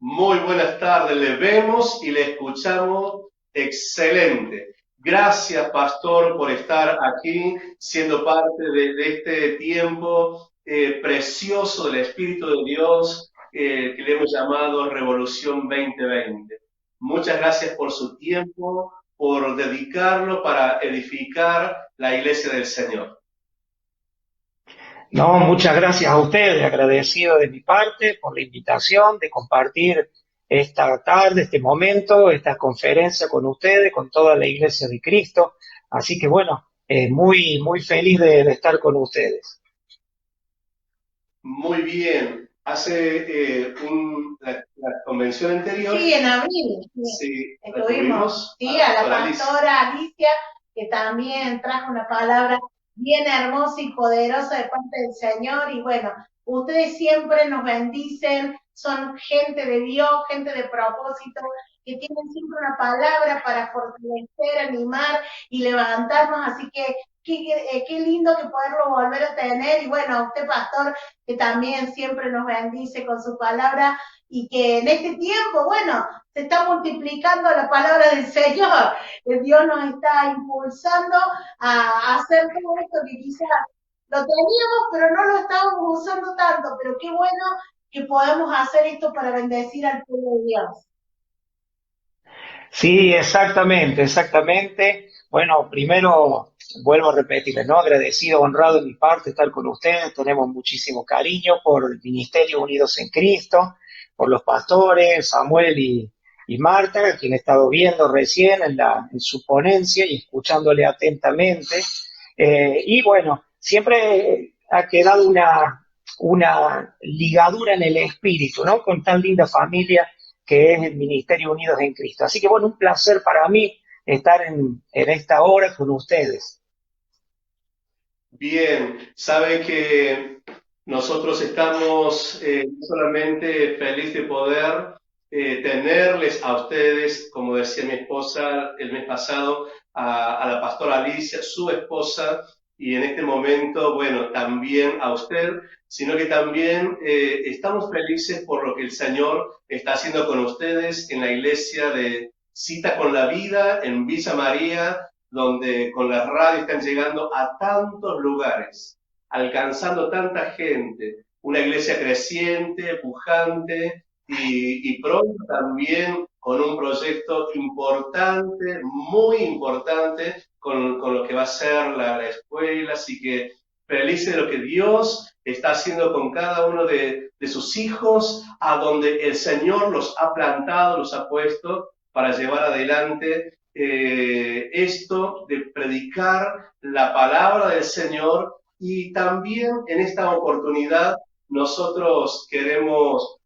Muy buenas tardes, le vemos y le escuchamos excelente. Gracias, pastor, por estar aquí, siendo parte de este tiempo precioso del Espíritu de Dios que le hemos llamado Revolución 2020. Muchas gracias por su tiempo, por dedicarlo para edificar la iglesia del Señor. No, muchas gracias a ustedes, agradecido de mi parte por la invitación de compartir esta tarde, este momento, esta conferencia con ustedes, con toda la Iglesia de Cristo. Así que bueno, muy feliz de estar con ustedes. Muy bien. Hace la convención anterior. Sí, en abril, sí. Sí, Estuvimos, sí, a a la la pastora Alicia. pastora Alicia, que también trajo una palabra bien hermosa y poderosa de parte del Señor. Y bueno, ustedes siempre nos bendicen, son gente de Dios, gente de propósito, que tienen siempre una palabra para fortalecer, animar y levantarnos. Así que qué lindo que poderlo volver a tener. Y bueno, a usted, pastor, que también siempre nos bendice con su palabra y que en este tiempo, bueno, se está multiplicando la palabra del Señor. Dios nos está impulsando a hacer todo esto que quizás lo teníamos, pero no lo estábamos usando tanto. Pero qué bueno que podamos hacer esto para bendecir al pueblo de Dios. Sí, exactamente. Bueno, primero vuelvo a repetirles, ¿no? Agradecido, honrado de mi parte estar con ustedes. Tenemos muchísimo cariño por el Ministerio Unidos en Cristo, por los pastores, Samuel y Marta, a quien he estado viendo recién en su ponencia y escuchándole atentamente. Y bueno, siempre ha quedado una ligadura en el espíritu, ¿no? Con tan linda familia que es el Ministerio Unidos en Cristo. Así que bueno, un placer para mí estar en esta hora con ustedes. Bien, sabe que nosotros estamos no solamente felices de poder tenerles a ustedes, como decía mi esposa el mes pasado, a la pastora Alicia, su esposa, y en este momento, bueno, también a usted, sino que también estamos felices por lo que el Señor está haciendo con ustedes en la iglesia de Cita con la Vida en Villa María, donde con la radio están llegando a tantos lugares, alcanzando tanta gente, una iglesia creciente, pujante y pronto también con un proyecto importante, muy importante, con lo que va a ser la escuela, así que felices de lo que Dios está haciendo con cada uno de sus hijos, a donde el Señor los ha plantado, los ha puesto para llevar adelante esto de predicar la palabra del Señor. Y también en esta oportunidad nosotros queremos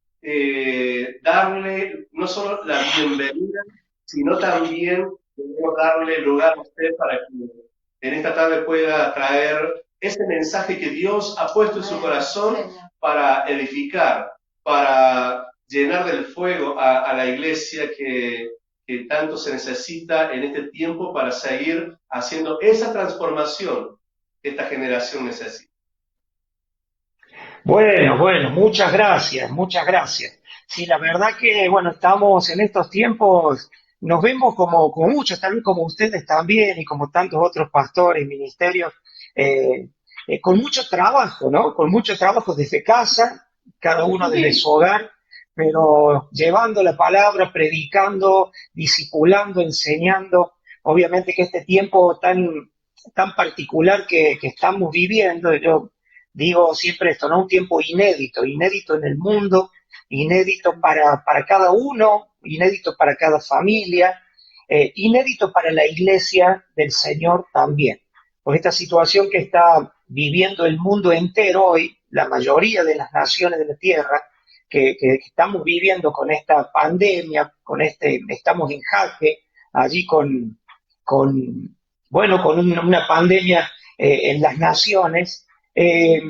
darle no solo la bienvenida, sino también queremos darle lugar a usted para que en esta tarde pueda traer ese mensaje que Dios ha puesto en su corazón para edificar, para llenar del fuego a la iglesia que tanto se necesita en este tiempo para seguir haciendo esa transformación que esta generación necesita. Bueno, muchas gracias. Sí, la verdad que, bueno, estamos en estos tiempos, nos vemos como muchos, tal vez como ustedes también y como tantos otros pastores y ministerios, eh, con mucho trabajo, ¿no? Con mucho trabajo desde casa, cada uno desde su hogar, pero llevando la palabra, predicando, discipulando, enseñando. Obviamente que este tiempo tan particular que estamos viviendo, yo digo siempre esto, ¿no? Un tiempo inédito en el mundo, inédito para cada uno, inédito para cada familia, inédito para la iglesia del Señor también. Por esta situación que está viviendo el mundo entero hoy, la mayoría de las naciones de la tierra, que estamos viviendo con esta pandemia, estamos en jaque allí con una pandemia en las naciones, eh,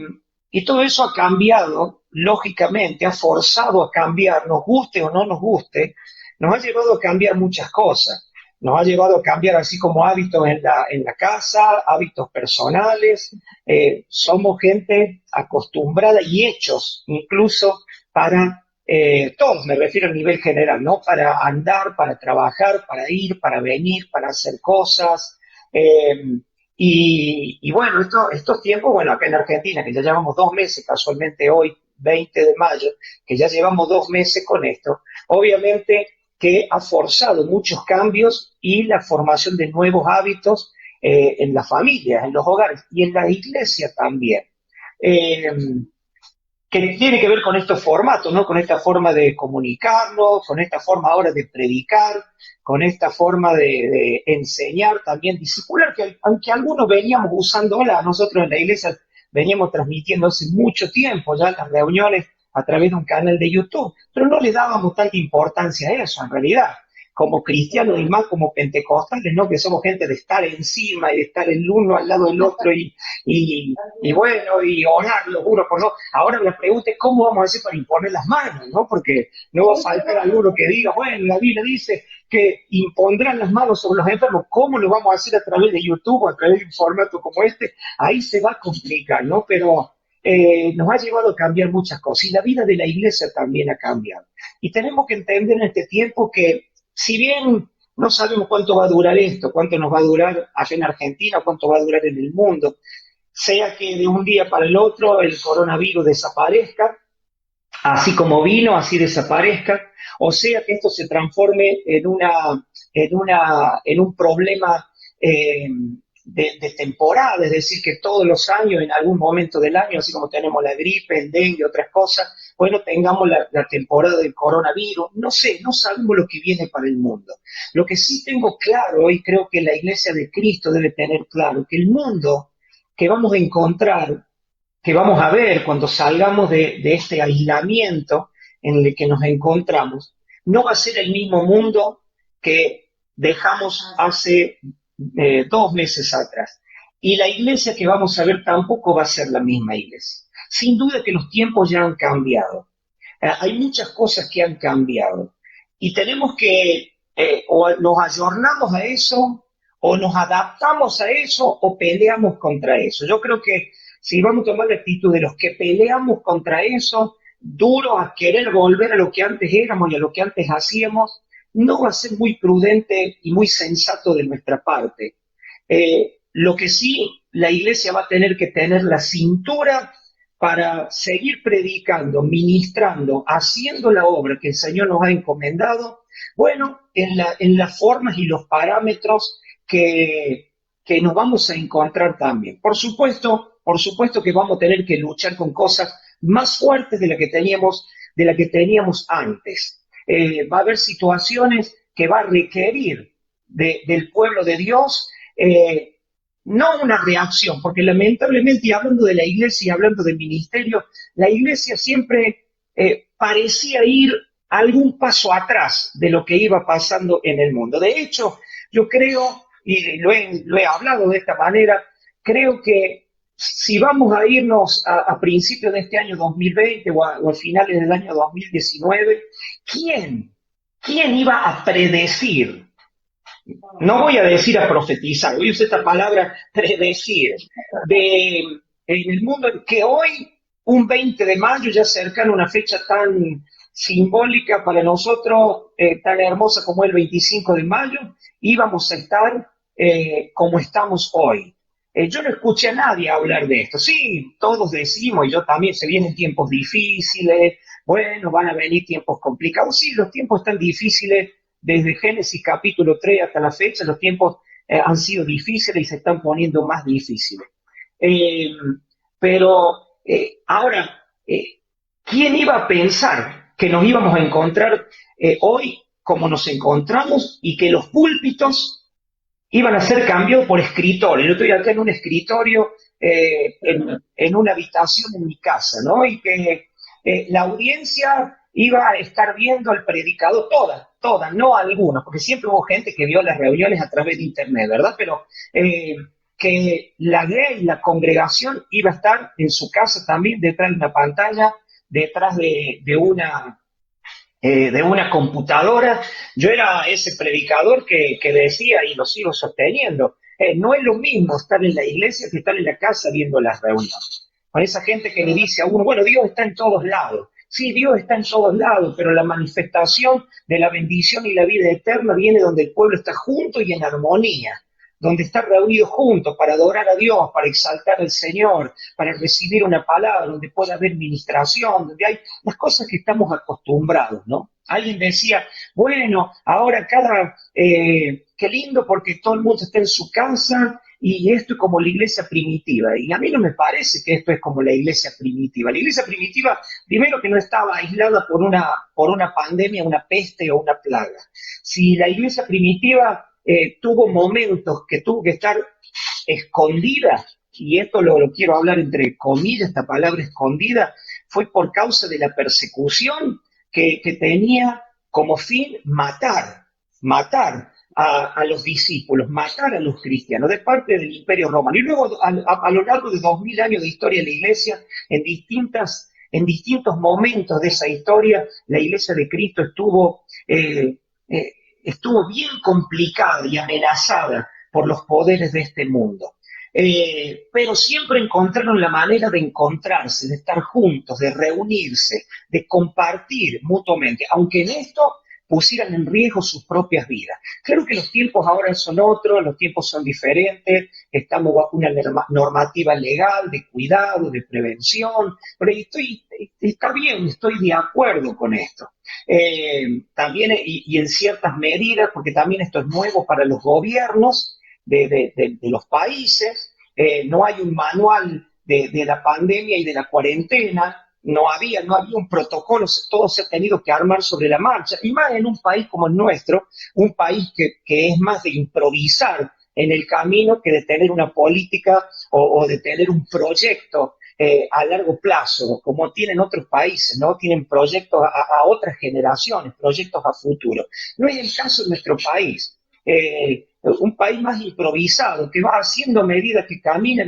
y todo eso ha cambiado, lógicamente, ha forzado a cambiar, nos guste o no nos guste, nos ha llevado a cambiar muchas cosas. Nos ha llevado a cambiar así como hábitos en la casa, hábitos personales. Somos gente acostumbrada y hechos incluso para todos, me refiero a nivel general, ¿no? Para andar, para trabajar, para ir, para venir, para hacer cosas. eh, y bueno, estos tiempos, bueno, acá en Argentina, que ya llevamos 2 meses, casualmente hoy, 20 de mayo, que ya llevamos 2 meses con esto, obviamente que ha forzado muchos cambios y la formación de nuevos hábitos en las familias, en los hogares y en la iglesia también. Eh, que tiene que ver con estos formatos, ¿no? Con esta forma de comunicarnos, con esta forma ahora de predicar, con esta forma de enseñar, también discipular, que aunque algunos veníamos usándola, nosotros en la iglesia veníamos transmitiendo hace mucho tiempo ya las reuniones a través de un canal de YouTube, pero no le dábamos tanta importancia a eso en realidad. Como cristianos y más como pentecostales, ¿no? Que somos gente de estar encima y de estar el uno al lado del otro y bueno, y orar los unos por los. Ahora la pregunta es cómo vamos a hacer para imponer las manos, ¿no? Porque no va a faltar alguno que diga, bueno, la Biblia dice que impondrán las manos sobre los enfermos. ¿Cómo lo vamos a hacer a través de YouTube o a través de un formato como este? Ahí se va a complicar, ¿no? Pero nos ha llevado a cambiar muchas cosas y la vida de la iglesia también ha cambiado. Y tenemos que entender en este tiempo que si bien no sabemos cuánto va a durar esto, cuánto nos va a durar allá en Argentina, cuánto va a durar en el mundo, sea que de un día para el otro el coronavirus desaparezca, así como vino, así desaparezca, o sea que esto se transforme en un problema de temporada, es decir, que todos los años, en algún momento del año, así como tenemos la gripe, el dengue, otras cosas, bueno, tengamos la temporada del coronavirus, no sé, no sabemos lo que viene para el mundo. Lo que sí tengo claro, y creo que la Iglesia de Cristo debe tener claro, que el mundo que vamos a encontrar, que vamos a ver cuando salgamos de este aislamiento en el que nos encontramos, no va a ser el mismo mundo que dejamos hace 2 meses atrás. Y la iglesia que vamos a ver tampoco va a ser la misma iglesia. Sin duda que los tiempos ya han cambiado. Hay muchas cosas que han cambiado. Y tenemos que, o nos ayornamos a eso, o nos adaptamos a eso, o peleamos contra eso. Yo creo que si vamos a tomar la actitud de los que peleamos contra eso, duro a querer volver a lo que antes éramos y a lo que antes hacíamos, no va a ser muy prudente y muy sensato de nuestra parte. Lo que sí, la iglesia va a tener que tener la cintura para seguir predicando, ministrando, haciendo la obra que el Señor nos ha encomendado, bueno, en las formas y los parámetros que nos vamos a encontrar también. Por supuesto que vamos a tener que luchar con cosas más fuertes de la que teníamos antes. Va a haber situaciones que va a requerir del pueblo de Dios, no una reacción, porque lamentablemente, y hablando de la iglesia y hablando del ministerio, la iglesia siempre parecía ir algún paso atrás de lo que iba pasando en el mundo. De hecho, yo creo, y lo he hablado de esta manera, creo que si vamos a irnos a principios de este año 2020 o a finales del año 2019, ¿quién iba a predecir? No voy a decir a profetizar, voy a usar esta palabra predecir, en el mundo que hoy, un 20 de mayo, ya cercano a una fecha tan simbólica para nosotros, tan hermosa como el 25 de mayo, íbamos a estar como estamos hoy. Yo no escuché a nadie hablar de esto. Sí, todos decimos, y yo también, se vienen tiempos difíciles, bueno, van a venir tiempos complicados. Sí, los tiempos están difíciles desde Génesis capítulo 3 hasta la fecha, los tiempos han sido difíciles y se están poniendo más difíciles. Eh, pero ahora, ¿quién iba a pensar que nos íbamos a encontrar hoy como nos encontramos y que los púlpitos iban a ser cambiados por escritorios? Yo estoy acá en un escritorio, en una habitación en mi casa, ¿no? Y que la audiencia iba a estar viendo al predicador, todas, no algunos, porque siempre hubo gente que vio las reuniones a través de internet, ¿verdad? Pero que la congregación iba a estar en su casa también detrás de una pantalla, detrás de una computadora. Yo era ese predicador que decía, y lo sigo sosteniendo, no es lo mismo estar en la iglesia que estar en la casa viendo las reuniones. Con esa gente que le dice a uno, bueno, Dios está en todos lados. Sí, Dios está en todos lados, pero la manifestación de la bendición y la vida eterna viene donde el pueblo está junto y en armonía, donde está reunido juntos para adorar a Dios, para exaltar al Señor, para recibir una palabra, donde pueda haber ministración, donde hay las cosas que estamos acostumbrados, ¿no? Alguien decía, bueno, ahora qué lindo porque todo el mundo está en su casa y esto es como la iglesia primitiva. Y a mí no me parece que esto es como la iglesia primitiva. La iglesia primitiva, primero que no estaba aislada por una pandemia, una peste o una plaga. Si la iglesia primitiva tuvo momentos que tuvo que estar escondida, y esto lo quiero hablar entre comillas, esta palabra escondida, fue por causa de la persecución que tenía como fin matar a los discípulos, matar a los cristianos de parte del Imperio Romano. Y luego, a lo largo de 2000 años de historia de la Iglesia, en distintos momentos de esa historia, la Iglesia de Cristo estuvo bien complicada y amenazada por los poderes de este mundo. Pero siempre encontraron la manera de encontrarse, de estar juntos, de reunirse, de compartir mutuamente, aunque en esto pusieran en riesgo sus propias vidas. Claro que los tiempos ahora son otros, los tiempos son diferentes, estamos bajo una normativa legal de cuidado, de prevención, pero está bien, estoy de acuerdo con esto. También, y en ciertas medidas, porque también esto es nuevo para los gobiernos de los países, no hay un manual de la pandemia y de la cuarentena, no había un protocolo, todo se ha tenido que armar sobre la marcha, y más en un país como el nuestro, un país que es más de improvisar en el camino que de tener una política o de tener un proyecto a largo plazo, como tienen otros países, ¿no? Tienen proyectos a otras generaciones, proyectos a futuro. No es el caso de nuestro país. Un país más improvisado, que va haciendo medidas, que camina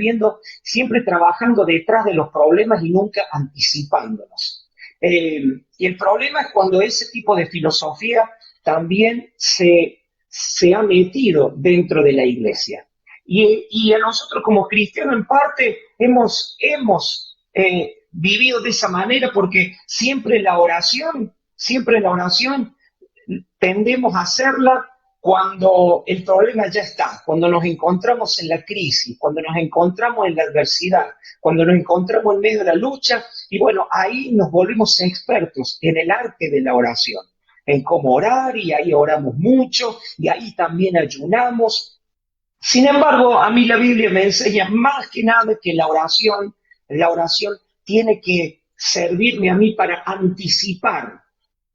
siempre trabajando detrás de los problemas y nunca anticipándonos. Y el problema es cuando ese tipo de filosofía también se ha metido dentro de la iglesia. Y a nosotros como cristianos en parte hemos vivido de esa manera porque siempre la oración tendemos a hacerla cuando el problema ya está, cuando nos encontramos en la crisis, cuando nos encontramos en la adversidad, cuando nos encontramos en medio de la lucha, y bueno, ahí nos volvemos expertos en el arte de la oración, en cómo orar, y ahí oramos mucho, y ahí también ayunamos. Sin embargo, a mí la Biblia me enseña más que nada que la oración tiene que servirme a mí para anticipar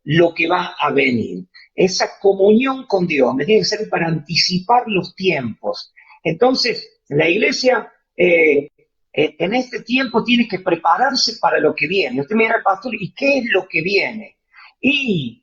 lo que va a venir. Esa comunión con Dios me tiene que servir para anticipar los tiempos. Entonces, la iglesia en este tiempo tiene que prepararse para lo que viene. Usted me dirá, pastor, ¿y qué es lo que viene? Y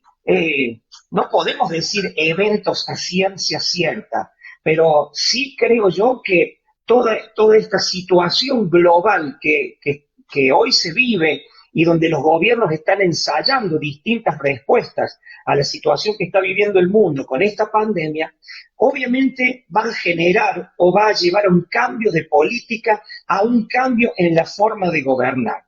no podemos decir eventos a ciencia cierta, pero sí creo yo que toda esta situación global que hoy se vive y donde los gobiernos están ensayando distintas respuestas a la situación que está viviendo el mundo con esta pandemia, obviamente va a generar o va a llevar a un cambio de política, a un cambio en la forma de gobernar.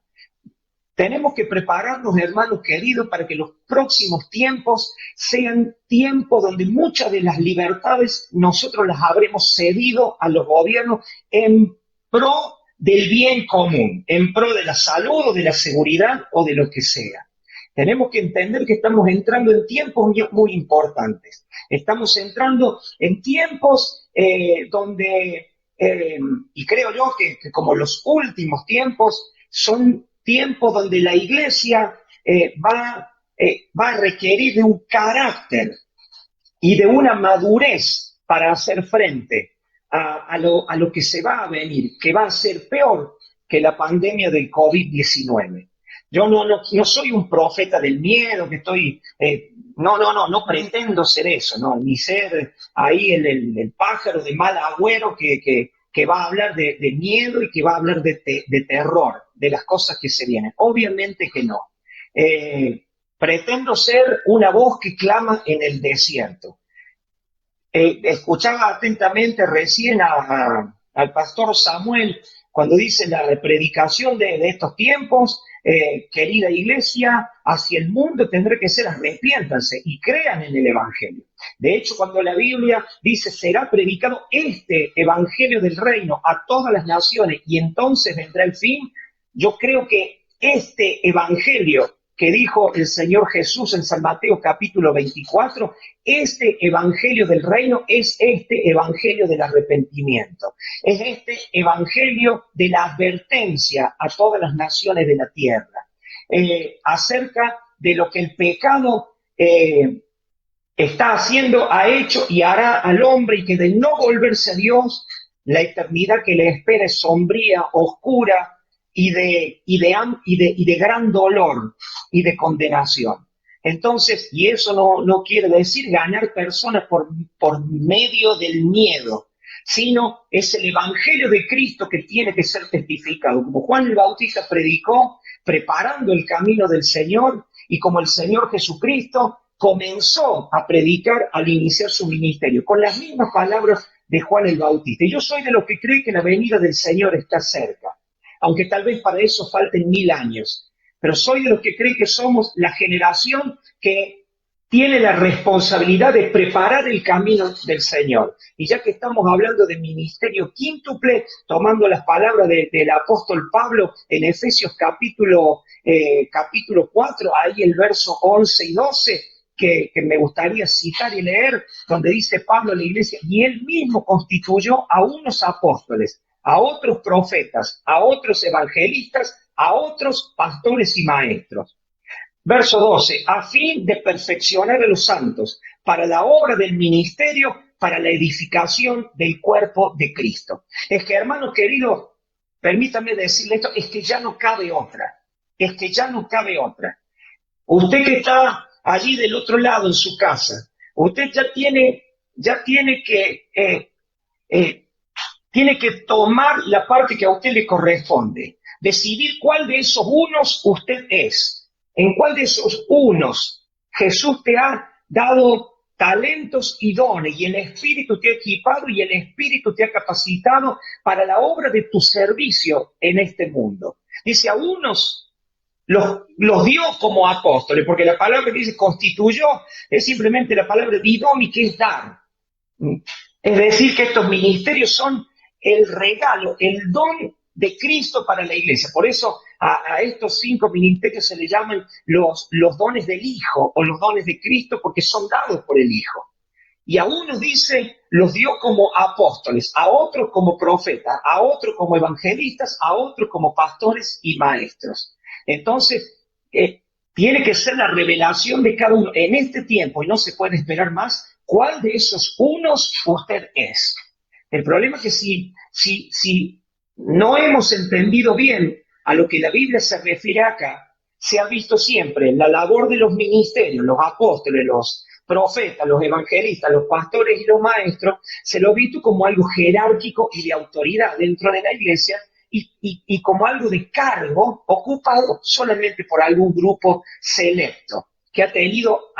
Tenemos que prepararnos, hermanos queridos, para que los próximos tiempos sean tiempos donde muchas de las libertades nosotros las habremos cedido a los gobiernos en pro del bien común, en pro de la salud o de la seguridad o de lo que sea. Tenemos que entender que estamos entrando en tiempos muy importantes. Estamos entrando en tiempos donde, y creo yo que como los últimos tiempos, son tiempos donde la iglesia va a requerir de un carácter y de una madurez para hacer frente a lo que se va a venir, que va a ser peor que la pandemia del COVID-19. Yo no soy un profeta del miedo, que estoy... no pretendo ser eso, no, ni ser ahí el pájaro de mal agüero que va a hablar de miedo y que va a hablar de terror, de las cosas que se vienen. Obviamente que no. Pretendo ser una voz que clama en el desierto. Escuchaba atentamente recién al pastor Samuel cuando dice la predicación de estos tiempos querida iglesia, hacia el mundo tendrá que ser arrepiéntanse y crean en el Evangelio. De hecho, cuando la Biblia dice será predicado este Evangelio del reino a todas las naciones y entonces vendrá el fin, yo creo que este Evangelio que dijo el Señor Jesús en San Mateo capítulo 24, este Evangelio del reino es este Evangelio del arrepentimiento, es este Evangelio de la advertencia a todas las naciones de la tierra, acerca de lo que el pecado está haciendo, ha hecho y hará al hombre, y que de no volverse a Dios, la eternidad que le espera es sombría, oscura y de gran dolor y de condenación. Entonces, y eso no quiere decir ganar personas por medio del miedo, sino es el Evangelio de Cristo que tiene que ser testificado, como Juan el Bautista predicó, preparando el camino del Señor, y como el Señor Jesucristo comenzó a predicar al iniciar su ministerio, con las mismas palabras de Juan el Bautista. Y yo soy de los que cree que la venida del Señor está cerca, aunque tal vez para eso falten 1000 años. Pero soy de los que cree que somos la generación que tiene la responsabilidad de preparar el camino del Señor. Y ya que estamos hablando de ministerio quíntuple, tomando las palabras del apóstol Pablo en Efesios capítulo 4, ahí el verso 11 y 12, que me gustaría citar y leer, donde dice Pablo a la iglesia, y él mismo constituyó a unos apóstoles, a otros profetas, a otros evangelistas, a otros pastores y maestros. Verso 12, a fin de perfeccionar a los santos para la obra del ministerio, para la edificación del cuerpo de Cristo. Es que, hermanos queridos, permítanme decirle esto, es que ya no cabe otra. Es que ya no cabe otra. Usted que está allí del otro lado en su casa, usted tiene que tomar la parte que a usted le corresponde, decidir cuál de esos unos usted es, en cuál de esos unos Jesús te ha dado talentos y dones, y el Espíritu te ha equipado y el Espíritu te ha capacitado para la obra de tu servicio en este mundo. Dice, a unos los dio como apóstoles, porque la palabra que dice constituyó es simplemente la palabra didomi, que es dar. Es decir, que estos ministerios son el regalo, el don de Cristo para la iglesia. Por eso a estos 5 ministerios se le llaman los dones del Hijo o los dones de Cristo, porque son dados por el Hijo. Y a unos dice, los dio como apóstoles, a otros como profetas, a otros como evangelistas, a otros como pastores y maestros. Entonces, tiene que ser la revelación de cada uno en este tiempo, y no se puede esperar más, cuál de esos unos usted es. El problema es que si no hemos entendido bien a lo que la Biblia se refiere acá, se ha visto siempre la labor de los ministerios, los apóstoles, los profetas, los evangelistas, los pastores y los maestros, se lo ha visto como algo jerárquico y de autoridad dentro de la iglesia, y como algo de cargo ocupado solamente por algún grupo selecto que ha tenido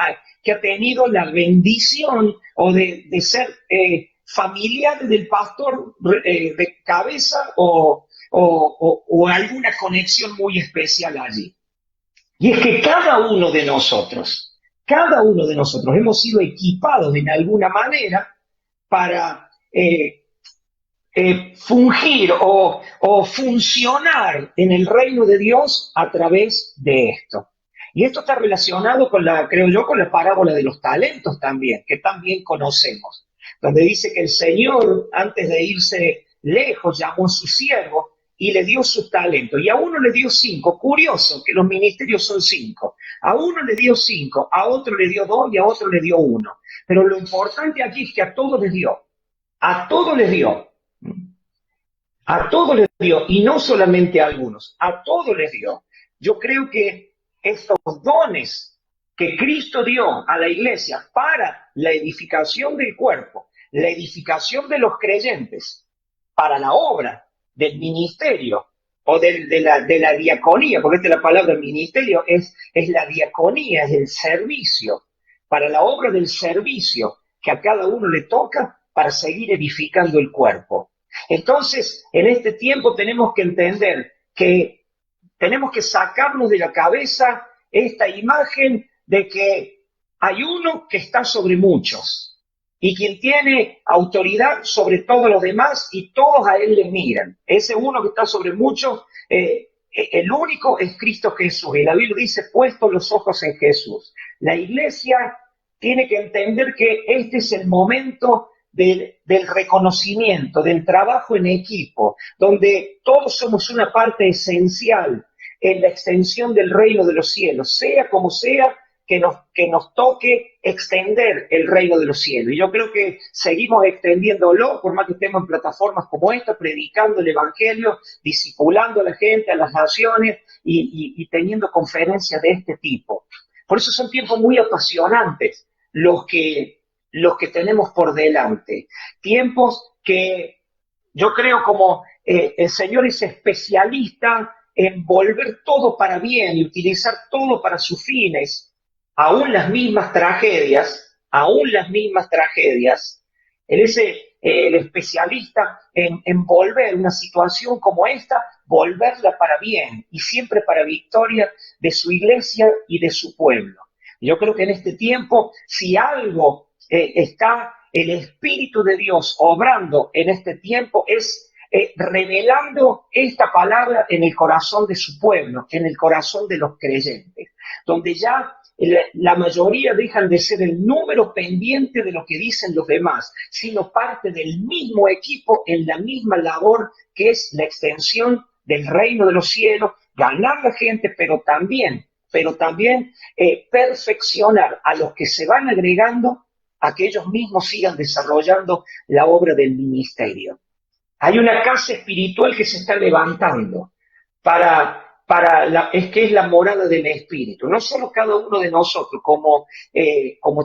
la bendición o de ser familiar del pastor de cabeza o alguna conexión muy especial allí. Y es que cada uno de nosotros hemos sido equipados de alguna manera para fungir o funcionar en el reino de Dios a través de esto. Y esto está relacionado con la parábola de los talentos también, que también conocemos, donde dice que el Señor, antes de irse lejos, llamó a su siervo y le dio sus talentos. Y a uno le dio 5. Curioso que los ministerios son 5. A uno le dio 5, a otro le dio 2 y a otro le dio 1. Pero lo importante aquí es que a todos les dio. A todos les dio. A todos les dio, y no solamente a algunos, a todos les dio. Yo creo que estos dones que Cristo dio a la iglesia para la edificación del cuerpo, la edificación de los creyentes, para la obra del ministerio o de la diaconía, porque esta es la palabra ministerio, es la diaconía, es el servicio, para la obra del servicio que a cada uno le toca para seguir edificando el cuerpo. Entonces, en este tiempo tenemos que entender que Tenemos que sacarnos de la cabeza esta imagen de que hay uno que está sobre muchos y quien tiene autoridad sobre todos los demás y todos a él le miran. Ese uno que está sobre muchos, el único es Cristo Jesús. Y la Biblia dice, puestos los ojos en Jesús. La iglesia tiene que entender que este es el momento del reconocimiento, del trabajo en equipo, donde todos somos una parte esencial en la extensión del reino de los cielos, sea como sea que nos toque extender el reino de los cielos. Y yo creo que seguimos extendiéndolo, por más que estemos en plataformas como esta, predicando el Evangelio, discipulando a la gente, a las naciones y teniendo conferencias de este tipo. Por eso son tiempos muy apasionantes los que tenemos por delante. Tiempos que yo creo como el Señor es especialista en volver todo para bien y utilizar todo para sus fines, aún las mismas tragedias, Él es el especialista en volver una situación como esta, volverla para bien y siempre para victoria de su iglesia y de su pueblo. Yo creo que en este tiempo, si algo está el Espíritu de Dios obrando en este tiempo, es revelando esta palabra en el corazón de su pueblo, en el corazón de los creyentes, donde ya la mayoría dejan de ser el número pendiente de lo que dicen los demás, sino parte del mismo equipo en la misma labor que es la extensión del reino de los cielos, ganar la gente, pero también perfeccionar a los que se van agregando a que ellos mismos sigan desarrollando la obra del ministerio. Hay una casa espiritual que se está levantando es que es la morada del Espíritu. No solo cada uno de nosotros como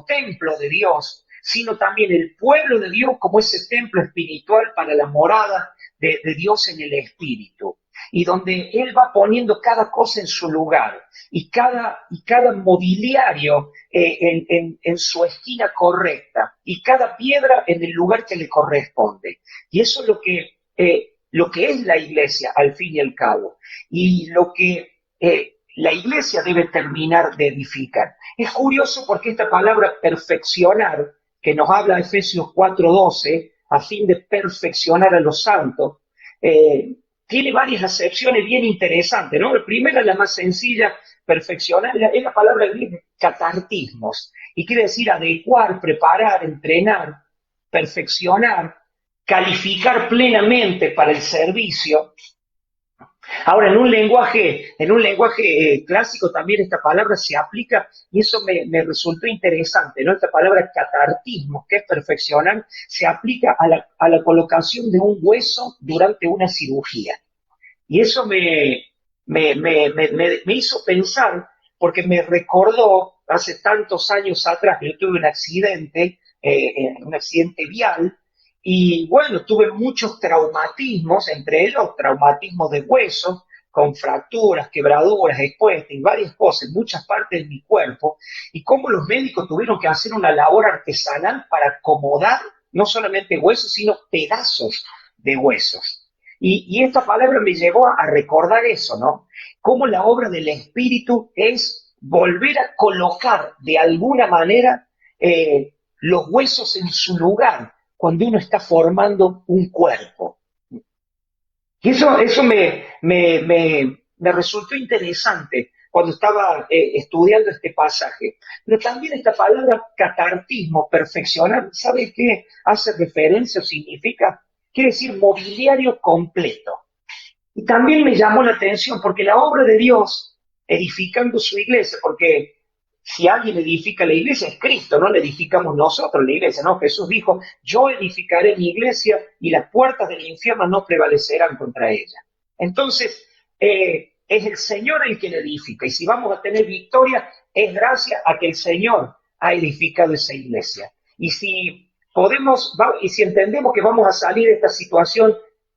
templo de Dios, sino también el pueblo de Dios como ese templo espiritual para la morada de Dios en el Espíritu. Y donde Él va poniendo cada cosa en su lugar y cada mobiliario en su esquina correcta y cada piedra en el lugar que le corresponde. Y eso es lo que es la iglesia al fin y al cabo, y lo que la iglesia debe terminar de edificar. Es curioso porque esta palabra perfeccionar, que nos habla Efesios 4:12, a fin de perfeccionar a los santos, tiene varias acepciones bien interesantes, ¿no? La primera, la más sencilla, perfeccionar, es la palabra griega catartismos, y quiere decir adecuar, preparar, entrenar, perfeccionar, calificar plenamente para el servicio. Ahora, en un lenguaje clásico también esta palabra se aplica, y eso me resultó interesante, ¿no? Esta palabra catartismo, que es perfeccionar, se aplica a la colocación de un hueso durante una cirugía. Y eso me hizo pensar, porque me recordó hace tantos años atrás que yo tuve un accidente vial. Y bueno, tuve muchos traumatismos, entre ellos traumatismos de huesos, con fracturas, quebraduras, expuestas y varias cosas en muchas partes de mi cuerpo, y cómo los médicos tuvieron que hacer una labor artesanal para acomodar no solamente huesos, sino pedazos de huesos. Y esta palabra me llevó a recordar eso, ¿no? Cómo la obra del Espíritu es volver a colocar de alguna manera los huesos en su lugar, cuando uno está formando un cuerpo. Y eso me resultó interesante cuando estaba estudiando este pasaje. Pero también esta palabra catartismo, perfeccionar, ¿sabe qué hace referencia o significa? Quiere decir mobiliario completo. Y también me llamó la atención porque la obra de Dios, edificando su iglesia, porque si alguien edifica la iglesia es Cristo, no la edificamos nosotros la iglesia, ¿no? Jesús dijo, yo edificaré mi iglesia y las puertas del infierno no prevalecerán contra ella. Entonces, es el Señor el que la edifica, y si vamos a tener victoria, es gracias a que el Señor ha edificado esa iglesia. Y si entendemos que vamos a salir de esta situación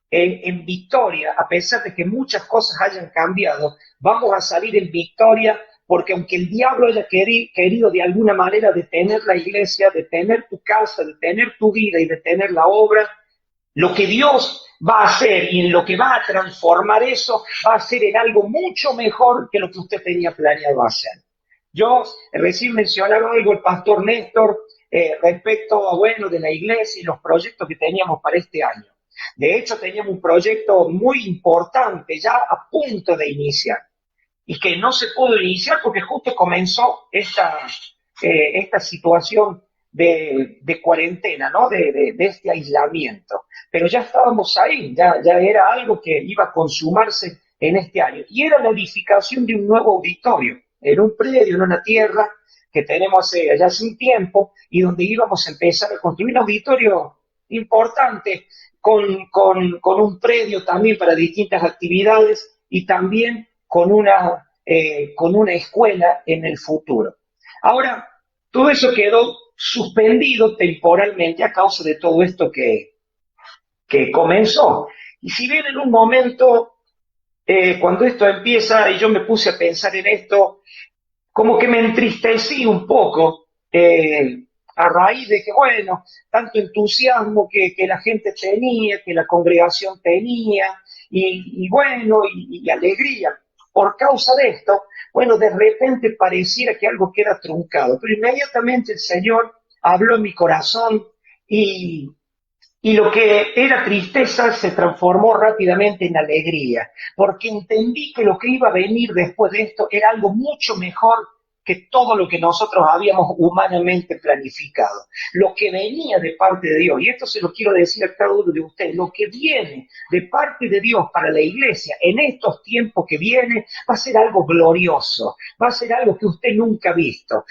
en victoria, a pesar de que muchas cosas hayan cambiado, vamos a salir en victoria, porque aunque el diablo haya querido de alguna manera detener la iglesia, detener tu casa, detener tu vida y detener la obra, lo que Dios va a ser y en lo que va a transformar eso va a ser en algo mucho mejor que lo que usted tenía planeado hacer. Yo recién mencionaba algo el pastor Néstor respecto a, bueno, de la iglesia y los proyectos que teníamos para este año. De hecho, teníamos un proyecto muy importante ya a punto de iniciar y que no se pudo iniciar porque justo comenzó esta situación de cuarentena, ¿no? De este aislamiento. Pero ya estábamos ahí, ya era algo que iba a consumarse en este año. Y era la edificación de un nuevo auditorio, en un predio, en una tierra que tenemos allá hace un tiempo y donde íbamos a empezar a construir un auditorio importante con un predio también para distintas actividades y también con una escuela en el futuro. Ahora, todo eso quedó suspendido temporalmente a causa de todo esto que comenzó. Y si bien en un momento, cuando esto empieza y yo me puse a pensar en esto, como que me entristecí un poco a raíz de que, bueno, tanto entusiasmo que la gente tenía, que la congregación tenía, y bueno, y alegría. Por causa de esto, bueno, de repente pareciera que algo queda truncado, pero inmediatamente el Señor habló en mi corazón y, y lo que era tristeza se transformó rápidamente en alegría, porque entendí que lo que iba a venir después de esto era algo mucho mejor que todo lo que nosotros habíamos humanamente planificado. Lo que venía de parte de Dios, y esto se lo quiero decir a cada uno de ustedes, lo que viene de parte de Dios para la iglesia en estos tiempos que vienen va a ser algo glorioso, va a ser algo que usted nunca ha visto.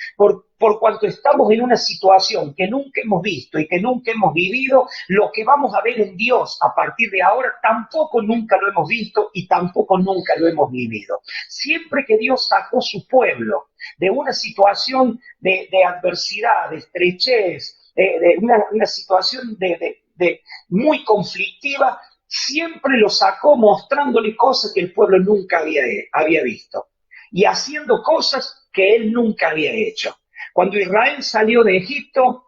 Por cuanto estamos en una situación que nunca hemos visto y que nunca hemos vivido, lo que vamos a ver en Dios a partir de ahora tampoco nunca lo hemos visto y tampoco nunca lo hemos vivido. Siempre que Dios sacó su pueblo de una situación de adversidad, de estrechez, de una situación de muy conflictiva, siempre lo sacó mostrándole cosas que el pueblo nunca había visto y haciendo cosas que él nunca había hecho. Cuando Israel salió de Egipto,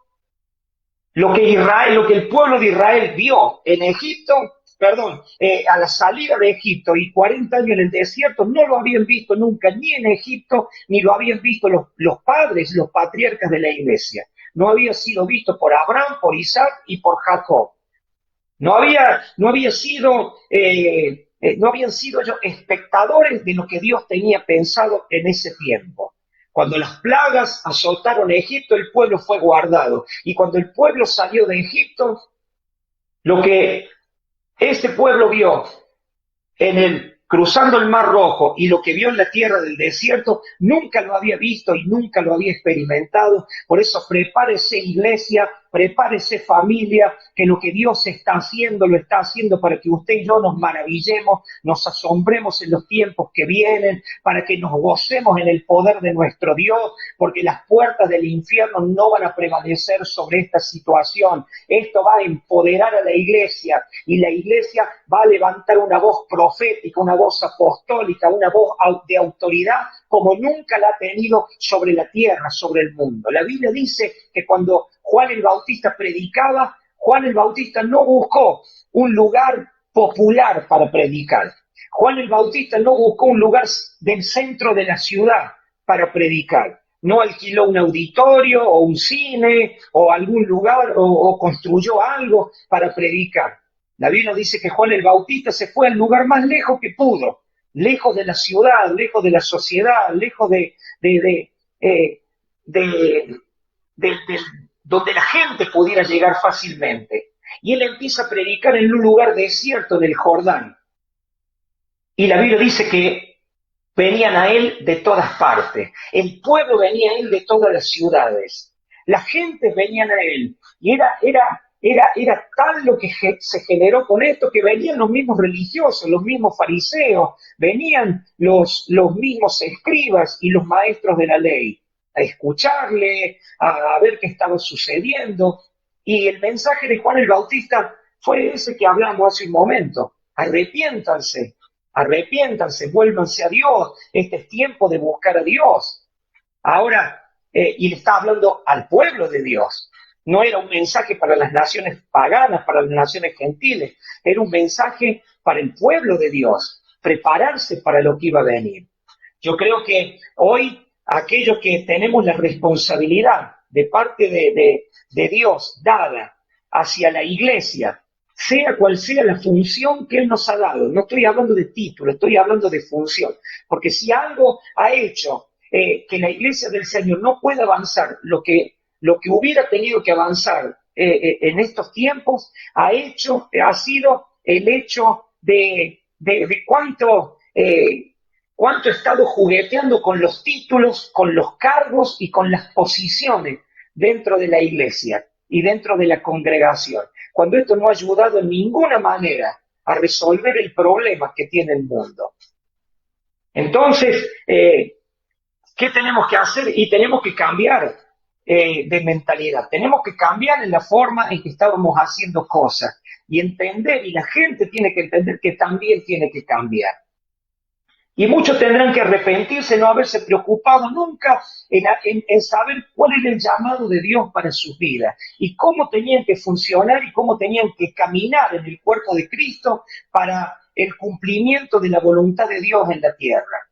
lo que el pueblo de Israel vio en Egipto, a la salida de Egipto y 40 años en el desierto, no lo habían visto nunca, ni en Egipto, ni lo habían visto los padres, los patriarcas de la iglesia. No había sido visto por Abraham, por Isaac y por Jacob. No habían sido ellos espectadores de lo que Dios tenía pensado en ese tiempo. Cuando las plagas azotaron a Egipto, el pueblo fue guardado. Y cuando el pueblo salió de Egipto, lo que ese pueblo vio cruzando el Mar Rojo y lo que vio en la tierra del desierto, nunca lo había visto y nunca lo había experimentado. Por eso prepárese iglesia, prepárese familia, que lo que Dios está haciendo, lo está haciendo para que usted y yo nos maravillemos, nos asombremos en los tiempos que vienen, para que nos gocemos en el poder de nuestro Dios, porque las puertas del infierno no van a prevalecer sobre esta situación. Esto va a empoderar a la iglesia y la iglesia va a levantar una voz profética, una voz apostólica, una voz de autoridad como nunca la ha tenido sobre la tierra, sobre el mundo. La Biblia dice que cuando Juan el Bautista predicaba, Juan el Bautista no buscó un lugar popular para predicar. Juan el Bautista no buscó un lugar del centro de la ciudad para predicar. No alquiló un auditorio o un cine o algún lugar o construyó algo para predicar. La Biblia dice que Juan el Bautista se fue al lugar más lejos que pudo, lejos de la ciudad, lejos de la sociedad, lejos de donde la gente pudiera llegar fácilmente. Y él empieza a predicar en un lugar desierto del Jordán. Y la Biblia dice que venían a él de todas partes. El pueblo venía a él de todas las ciudades. La gente venían a él. Y era tal lo que se generó con esto que venían los mismos religiosos, los mismos fariseos, venían los mismos escribas y los maestros de la ley a escucharle, a ver qué estaba sucediendo. Y el mensaje de Juan el Bautista fue ese que hablamos hace un momento. Arrepiéntanse, vuélvanse a Dios. Este es tiempo de buscar a Dios. Ahora, y le está hablando al pueblo de Dios. no era un mensaje para las naciones paganas, para las naciones gentiles, era un mensaje para el pueblo de Dios, prepararse para lo que iba a venir. Yo creo que hoy aquellos que tenemos la responsabilidad de parte de Dios dada hacia la iglesia, sea cual sea la función que Él nos ha dado, no estoy hablando de título, estoy hablando de función, porque si algo ha hecho que la iglesia del Señor no pueda avanzar lo que hubiera tenido que avanzar en estos tiempos, ha sido el hecho de cuánto he estado jugueteando con los títulos, con los cargos y con las posiciones dentro de la iglesia y dentro de la congregación, cuando esto no ha ayudado en ninguna manera a resolver el problema que tiene el mundo. Entonces, ¿qué tenemos que hacer? Y tenemos que cambiar de mentalidad. Tenemos que cambiar en la forma en que estábamos haciendo cosas y entender, y la gente tiene que entender que también tiene que cambiar. Y muchos tendrán que arrepentirse, no haberse preocupado nunca en saber cuál era el llamado de Dios para sus vidas y cómo tenían que funcionar y cómo tenían que caminar en el cuerpo de Cristo para el cumplimiento de la voluntad de Dios en la tierra.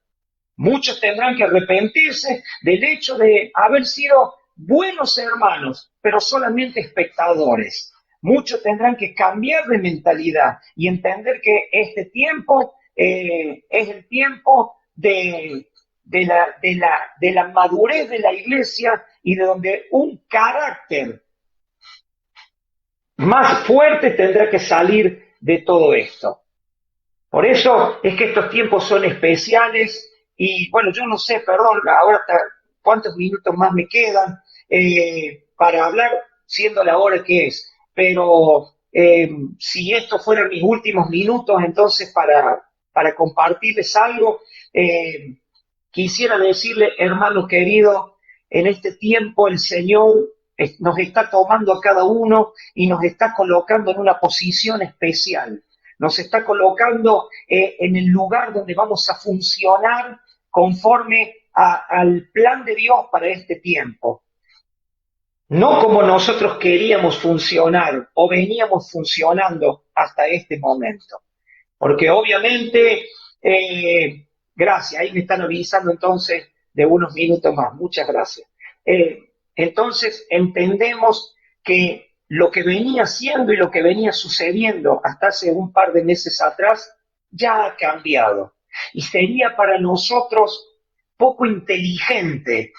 Muchos tendrán que arrepentirse del hecho de haber sido buenos hermanos, pero solamente espectadores. Muchos tendrán que cambiar de mentalidad y entender que este tiempo es el tiempo de la madurez de la iglesia y de donde un carácter más fuerte tendrá que salir de todo esto. Por eso es que estos tiempos son especiales y bueno, yo no sé, perdón, ahora cuántos minutos más me quedan para hablar siendo la hora que es, pero si estos fueran mis últimos minutos, entonces para compartirles algo, quisiera decirle, hermano querido, en este tiempo el Señor nos está tomando a cada uno y nos está colocando en una posición especial. Nos está colocando en el lugar donde vamos a funcionar conforme al plan de Dios para este tiempo. No como nosotros queríamos funcionar o veníamos funcionando hasta este momento. Porque obviamente, gracias, ahí me están avisando entonces de unos minutos más, muchas gracias. Entonces entendemos que lo que venía siendo y lo que venía sucediendo hasta hace un par de meses atrás ya ha cambiado. Y sería para nosotros poco inteligente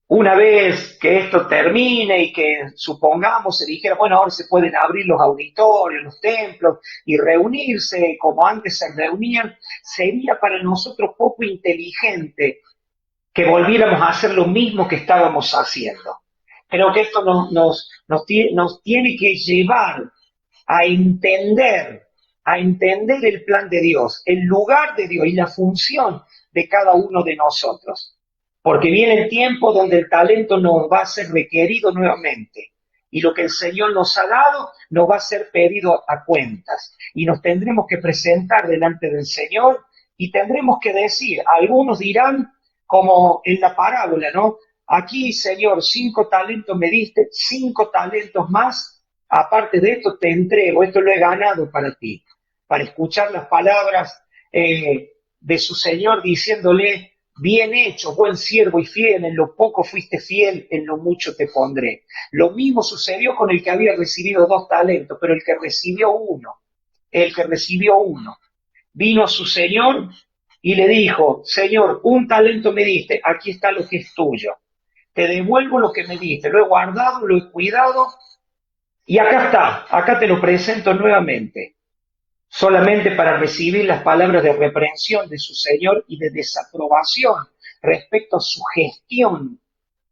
una vez que esto termine y que supongamos se dijera, bueno, ahora se pueden abrir los auditorios, los templos y reunirse como antes se reunían, sería para nosotros poco inteligente que volviéramos a hacer lo mismo que estábamos haciendo. Creo que esto nos tiene que llevar a entender el plan de Dios, el lugar de Dios y la función de cada uno de nosotros. Porque viene el tiempo donde el talento nos va a ser requerido nuevamente. Y lo que el Señor nos ha dado nos va a ser pedido a cuentas. Y nos tendremos que presentar delante del Señor y tendremos que decir, algunos dirán, como en la parábola, ¿no? Aquí, Señor, 5 talentos me diste, 5 talentos más, aparte de esto te entrego, esto lo he ganado para ti. Para escuchar las palabras de su Señor diciéndole, bien hecho, buen siervo y fiel, en lo poco fuiste fiel, en lo mucho te pondré. Lo mismo sucedió con el que había recibido 2 talentos, pero el que recibió uno, vino a su Señor y le dijo, Señor, 1 talento me diste, aquí está lo que es tuyo. Te devuelvo lo que me diste, lo he guardado, lo he cuidado y acá está, acá te lo presento nuevamente. Solamente para recibir las palabras de reprensión de su Señor y de desaprobación respecto a su gestión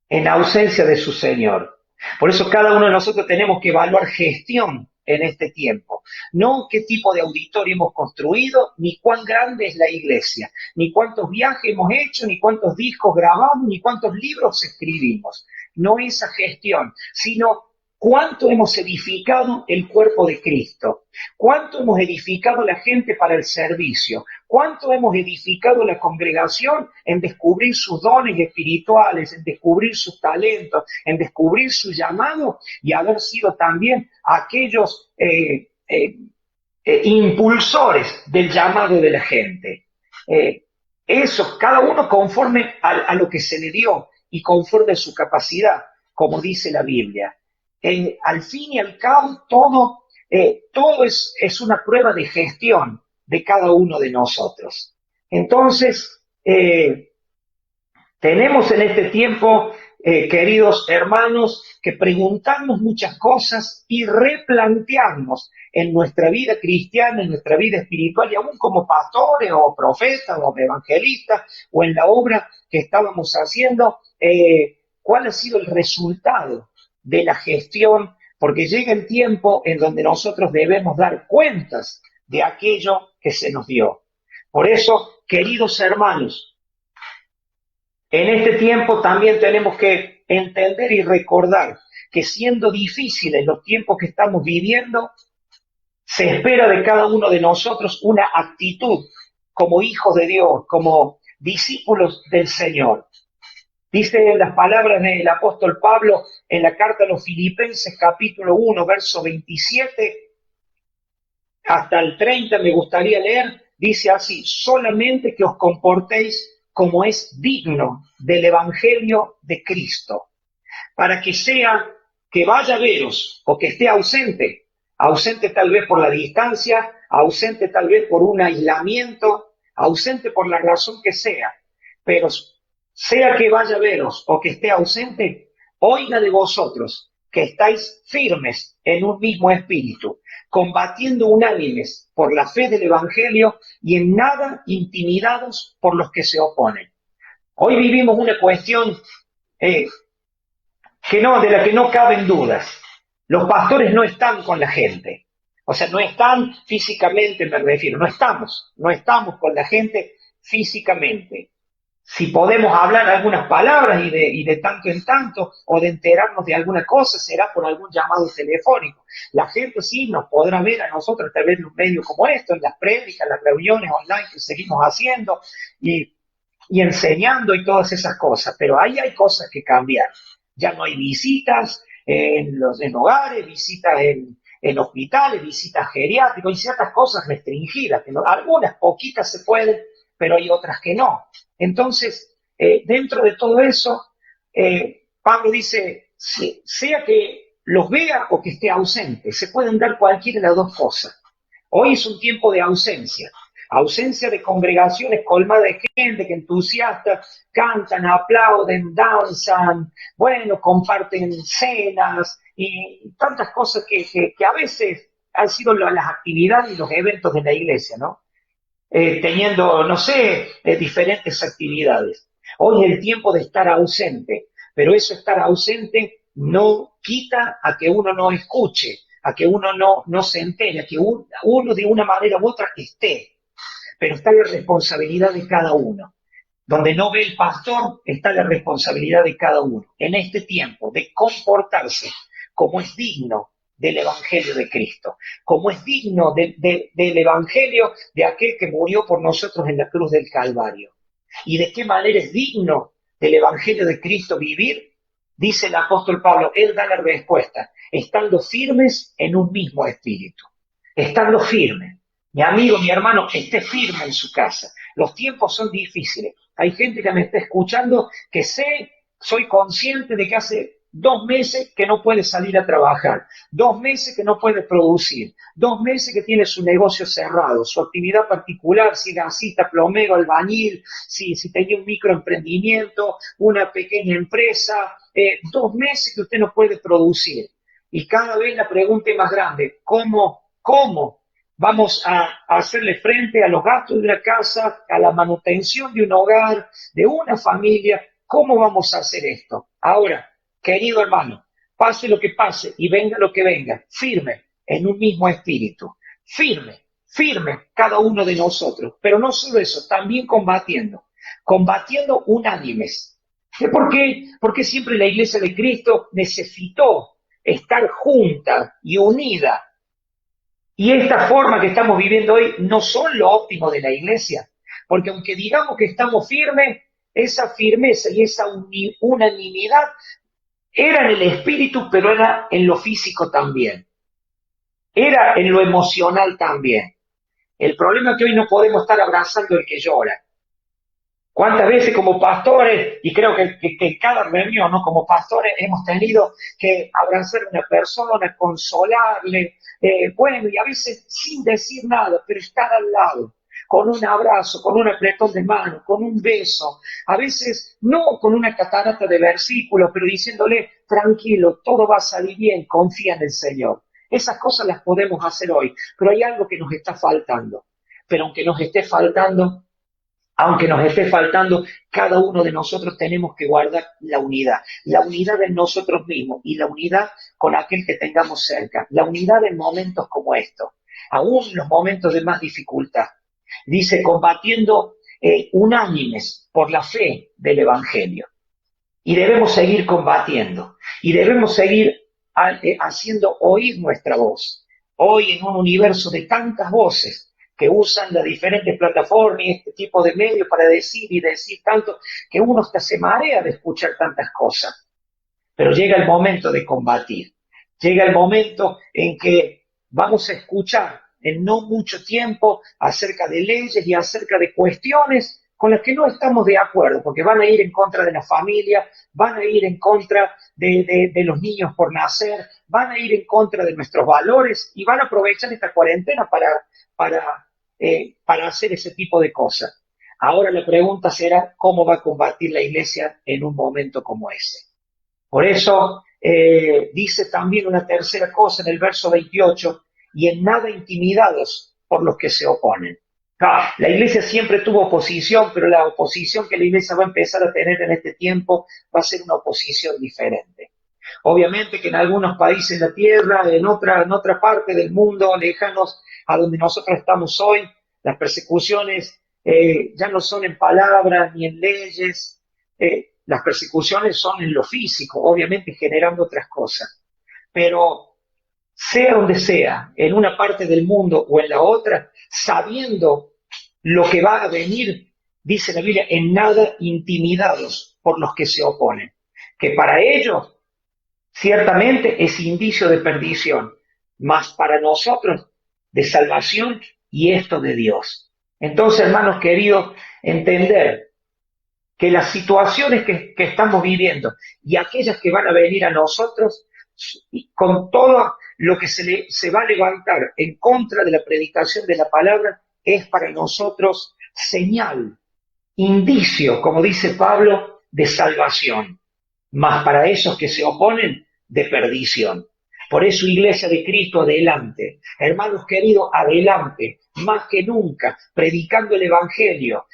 en ausencia de su Señor. Por eso cada uno de nosotros tenemos que evaluar gestión en este tiempo. No qué tipo de auditorio hemos construido, ni cuán grande es la iglesia, ni cuántos viajes hemos hecho, ni cuántos discos grabamos, ni cuántos libros escribimos. No esa gestión, sino ¿Cuánto hemos edificado el cuerpo de Cristo? ¿Cuánto hemos edificado la gente para el servicio? ¿Cuánto hemos edificado la congregación en descubrir sus dones espirituales, en descubrir sus talentos, en descubrir su llamado y haber sido también aquellos impulsores del llamado de la gente? Eso, cada uno conforme a lo que se le dio y conforme a su capacidad, como dice la Biblia. Al fin y al cabo, todo es una prueba de gestión de cada uno de nosotros. Entonces, tenemos en este tiempo, queridos hermanos, que preguntarnos muchas cosas y replantearnos en nuestra vida cristiana, en nuestra vida espiritual, y aún como pastores o profetas o evangelistas, o en la obra que estábamos haciendo, cuál ha sido el resultado de la gestión, porque llega el tiempo en donde nosotros debemos dar cuentas de aquello que se nos dio. Por eso, queridos hermanos, en este tiempo también tenemos que entender y recordar que siendo difíciles los tiempos que estamos viviendo, se espera de cada uno de nosotros una actitud como hijos de Dios, como discípulos del Señor. Dice las palabras del apóstol Pablo en la carta a los Filipenses, capítulo 1, verso 27 hasta el 30, me gustaría leer, dice así: solamente que os comportéis como es digno del Evangelio de Cristo, para que sea que vaya a veros o que esté ausente, ausente tal vez por la distancia, ausente tal vez por un aislamiento, ausente por la razón que sea, pero sea que vaya a veros o que esté ausente, oiga de vosotros que estáis firmes en un mismo espíritu, combatiendo unánimes por la fe del Evangelio y en nada intimidados por los que se oponen. Hoy vivimos una cuestión de la que no caben dudas. Los pastores no están con la gente. O sea, no están físicamente, me refiero, no estamos con la gente físicamente. Si podemos hablar algunas palabras y de tanto en tanto, o de enterarnos de alguna cosa, será por algún llamado telefónico. La gente sí nos podrá ver a nosotros a través de un medio como esto, en las prédicas, las reuniones online que seguimos haciendo y enseñando y todas esas cosas. Pero ahí hay cosas que cambiar. Ya no hay visitas en hogares, visitas en hospitales, visitas geriátricas, hay ciertas cosas restringidas, que no, algunas poquitas se pueden, pero hay otras que no. Entonces, dentro de todo eso, Pablo dice, sea que los vea o que esté ausente, se pueden dar cualquiera de las dos cosas. Hoy es un tiempo de ausencia de congregaciones colmadas de gente que entusiasta, cantan, aplauden, danzan, bueno, comparten cenas y tantas cosas que a veces han sido las actividades y los eventos de la iglesia, ¿no? Teniendo, no sé, diferentes actividades. Hoy es el tiempo de estar ausente, pero eso estar ausente no quita a que uno no escuche, a que uno no se entere, a que uno de una manera u otra esté, pero está la responsabilidad de cada uno. Donde no ve el pastor, está la responsabilidad de cada uno, en este tiempo, de comportarse como es digno del Evangelio de Cristo, como es digno del Evangelio de aquel que murió por nosotros en la cruz del Calvario. ¿Y de qué manera es digno del Evangelio de Cristo vivir? Dice el apóstol Pablo, él da la respuesta, estando firmes en un mismo espíritu, estando firmes. Mi amigo, mi hermano, esté firme en su casa. Los tiempos son difíciles. Hay gente que me está escuchando que soy consciente de que hace 2 meses que no puede salir a trabajar, 2 meses que no puede producir, 2 meses que tiene su negocio cerrado, su actividad particular, si gasista, plomero, albañil, si tenía un microemprendimiento, una pequeña empresa, 2 meses que usted no puede producir. Y cada vez la pregunta es más grande, ¿cómo vamos a hacerle frente a los gastos de una casa, a la manutención de un hogar, de una familia? ¿Cómo vamos a hacer esto? Ahora, querido hermano, pase lo que pase y venga lo que venga, firme en un mismo espíritu, firme cada uno de nosotros, pero no solo eso, también combatiendo unánimes. ¿Por qué? Porque siempre la Iglesia de Cristo necesitó estar junta y unida. Y esta forma que estamos viviendo hoy no son lo óptimo de la iglesia, porque aunque digamos que estamos firmes, esa firmeza y esa unanimidad era en el espíritu, pero era en lo físico también. Era en lo emocional también. El problema es que hoy no podemos estar abrazando al que llora. ¿Cuántas veces como pastores, y creo que en cada reunión, ¿no? Como pastores hemos tenido que abrazar a una persona, consolarle, bueno, y a veces sin decir nada, pero estar al lado, con un abrazo, con un apretón de mano, con un beso, a veces no con una catarata de versículos, pero diciéndole, tranquilo, todo va a salir bien, confía en el Señor. Esas cosas las podemos hacer hoy, pero hay algo que nos está faltando. Pero aunque nos esté faltando, cada uno de nosotros tenemos que guardar la unidad en nosotros mismos y la unidad con aquel que tengamos cerca, la unidad en momentos como estos, aún en los momentos de más dificultad. Dice, combatiendo unánimes por la fe del Evangelio. Y debemos seguir combatiendo, y debemos seguir haciendo oír nuestra voz. Hoy en un universo de tantas voces, que usan las diferentes plataformas y este tipo de medios para decir y decir tanto, que uno hasta se marea de escuchar tantas cosas. Pero llega el momento de combatir. Llega el momento en que vamos a escuchar en no mucho tiempo acerca de leyes y acerca de cuestiones con las que no estamos de acuerdo, porque van a ir en contra de la familia, van a ir en contra de los niños por nacer, van a ir en contra de nuestros valores y van a aprovechar esta cuarentena para hacer ese tipo de cosas. Ahora la pregunta será, ¿cómo va a combatir la iglesia en un momento como ese? Por eso dice también una tercera cosa en el verso 28, y en nada intimidados por los que se oponen. La iglesia siempre tuvo oposición, pero la oposición que la iglesia va a empezar a tener en este tiempo va a ser una oposición diferente. Obviamente que en algunos países de la tierra, en otra parte del mundo, lejanos a donde nosotros estamos hoy, las persecuciones ya no son en palabras ni en leyes, las persecuciones son en lo físico, obviamente generando otras cosas. Pero sea donde sea, en una parte del mundo o en la otra, sabiendo lo que va a venir, dice la Biblia, en nada intimidados por los que se oponen, que para ellos ciertamente es indicio de perdición, mas para nosotros de salvación y esto de Dios. Entonces, hermanos queridos, entender que las situaciones que estamos viviendo y aquellas que van a venir a nosotros, con todo lo que se va a levantar en contra de la predicación de la palabra, es para nosotros señal, indicio, como dice Pablo, de salvación, mas para esos que se oponen, de perdición. Por eso, Iglesia de Cristo, adelante. Hermanos queridos, adelante, más que nunca, predicando el Evangelio,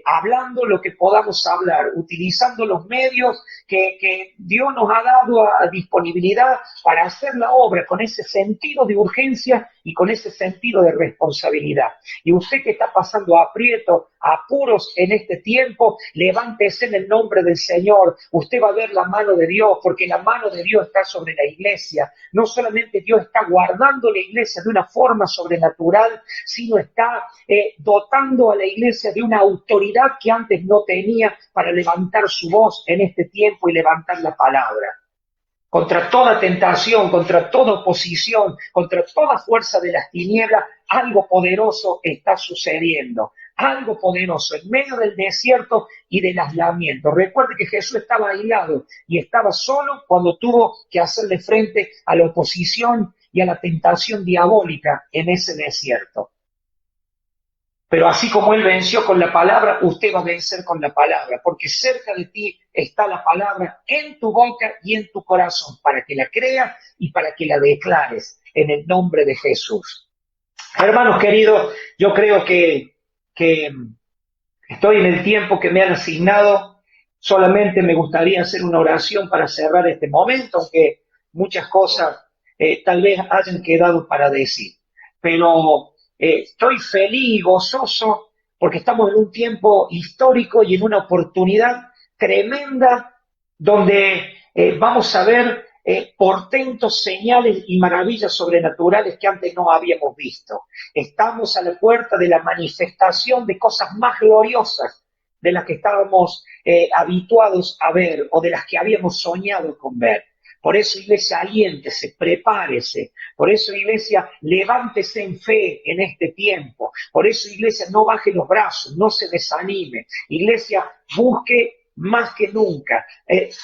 hablando lo que podamos hablar, utilizando los medios que Dios nos ha dado a disponibilidad para hacer la obra con ese sentido de urgencia y con ese sentido de responsabilidad. Y usted que está pasando aprieto, apuros en este tiempo, levántese en el nombre del Señor. Usted va a ver la mano de Dios, porque la mano de Dios está sobre la iglesia. No solamente Dios está guardando la iglesia de una forma sobrenatural, sino está dotando a la iglesia de una autoridad que antes no tenía para levantar su voz en este tiempo y levantar la palabra. Contra toda tentación, contra toda oposición, contra toda fuerza de las tinieblas, algo poderoso está sucediendo. Algo poderoso en medio del desierto y del aislamiento. Recuerde que Jesús estaba aislado y estaba solo cuando tuvo que hacerle frente a la oposición y a la tentación diabólica en ese desierto. Pero así como Él venció con la palabra, usted va a vencer con la palabra, porque cerca de ti está la palabra en tu boca y en tu corazón, para que la creas y para que la declares en el nombre de Jesús. Hermanos queridos, yo creo que estoy en el tiempo que me han asignado. Solamente me gustaría hacer una oración para cerrar este momento, aunque muchas cosas tal vez hayan quedado para decir. Pero estoy feliz y gozoso porque estamos en un tiempo histórico y en una oportunidad tremenda donde vamos a ver portentos, señales y maravillas sobrenaturales que antes no habíamos visto. Estamos a la puerta de la manifestación de cosas más gloriosas de las que estábamos habituados a ver o de las que habíamos soñado con ver. Por eso, iglesia, aliéntese, prepárese. Por eso, iglesia, levántese en fe en este tiempo. Por eso, iglesia, no baje los brazos, no se desanime. Iglesia, busque más que nunca.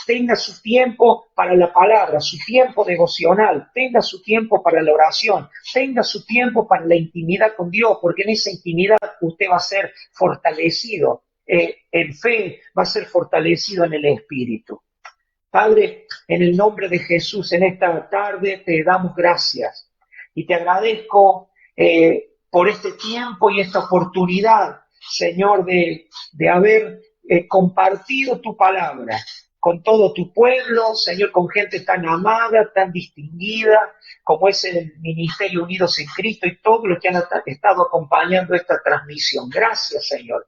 Tenga su tiempo para la palabra, su tiempo devocional, tenga su tiempo para la oración, tenga su tiempo para la intimidad con Dios, porque en esa intimidad usted va a ser fortalecido en fe, va a ser fortalecido en el Espíritu. Padre, en el nombre de Jesús, en esta tarde te damos gracias y te agradezco por este tiempo y esta oportunidad, Señor, de haber compartido tu palabra con todo tu pueblo, Señor, con gente tan amada, tan distinguida, como es el Ministerio Unidos en Cristo y todos los que han estado acompañando esta transmisión. Gracias, Señor.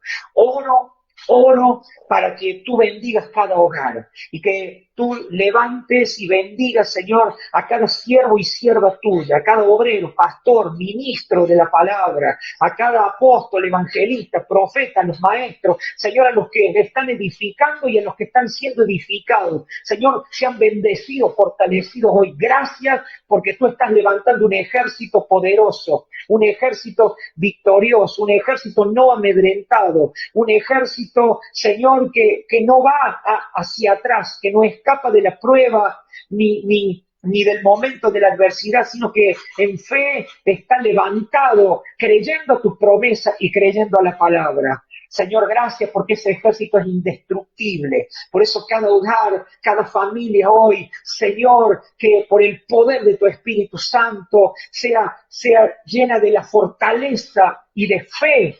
Oro para que tú bendigas cada hogar y que tú levantes y bendigas, Señor, a cada siervo y sierva tuya, a cada obrero, pastor, ministro de la palabra, a cada apóstol, evangelista, profeta, a los maestros, Señor, a los que están edificando y a los que están siendo edificados. Señor, sean bendecidos, fortalecidos hoy. Gracias porque tú estás levantando un ejército poderoso, un ejército victorioso, un ejército no amedrentado, un ejército, Señor, que no va hacia atrás, que no escapa de la prueba ni del momento de la adversidad, sino que en fe está levantado, creyendo a tu promesa y creyendo a la palabra. Señor, gracias porque ese ejército es indestructible. Por eso cada hogar, cada familia hoy, Señor, que por el poder de tu Espíritu Santo sea llena de la fortaleza y de fe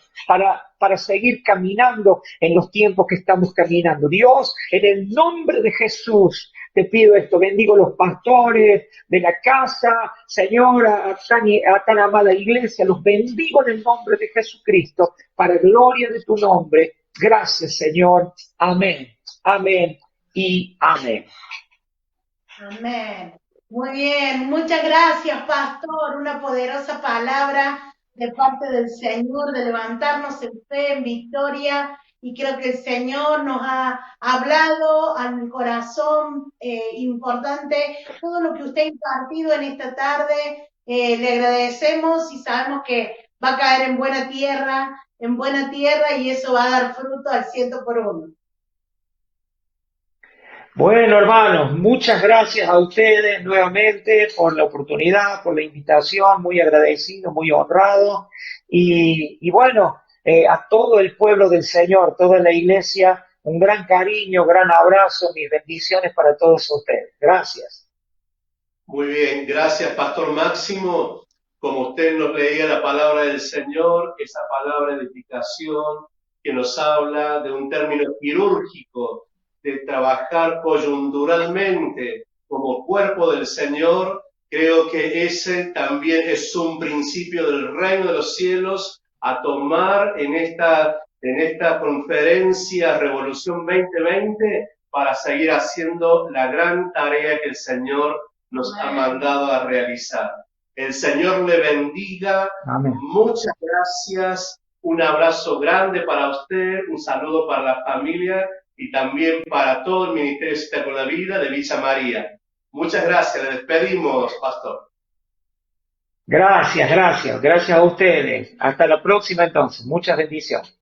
para seguir caminando en los tiempos que estamos caminando. Dios, en el nombre de Jesús, te pido esto, bendigo a los pastores de la casa, Señor, a tan amada iglesia, los bendigo en el nombre de Jesucristo, para gloria de tu nombre. Gracias, Señor. Amén, amén y amén. Amén. Muy bien, muchas gracias, pastor. Una poderosa palabra de parte del Señor, de levantarnos en fe, en victoria. Y creo que el Señor nos ha hablado al corazón importante todo lo que usted ha impartido en esta tarde. Le agradecemos y sabemos que va a caer en buena tierra y eso va a dar fruto al 100%. Bueno, hermanos, muchas gracias a ustedes nuevamente por la oportunidad, por la invitación, muy agradecido, muy honrado. Y bueno, a todo el pueblo del Señor, toda la iglesia, un gran cariño, gran abrazo, mis bendiciones para todos ustedes. Gracias. Muy bien, gracias, Pastor Máximo. Como usted nos leía la palabra del Señor, esa palabra de edificación que nos habla de un término quirúrgico, de trabajar coyunturalmente como cuerpo del Señor, creo que ese también es un principio del reino de los cielos a tomar en esta conferencia Revolución 2020 para seguir haciendo la gran tarea que el Señor nos ha mandado a realizar. El Señor le bendiga. Amén. Muchas gracias. Un abrazo grande para usted, un saludo para la familia y también para todo el Ministerio Cita con la Vida de Villa María. Muchas gracias, le despedimos, Pastor. Gracias a ustedes. Hasta la próxima entonces. Muchas bendiciones.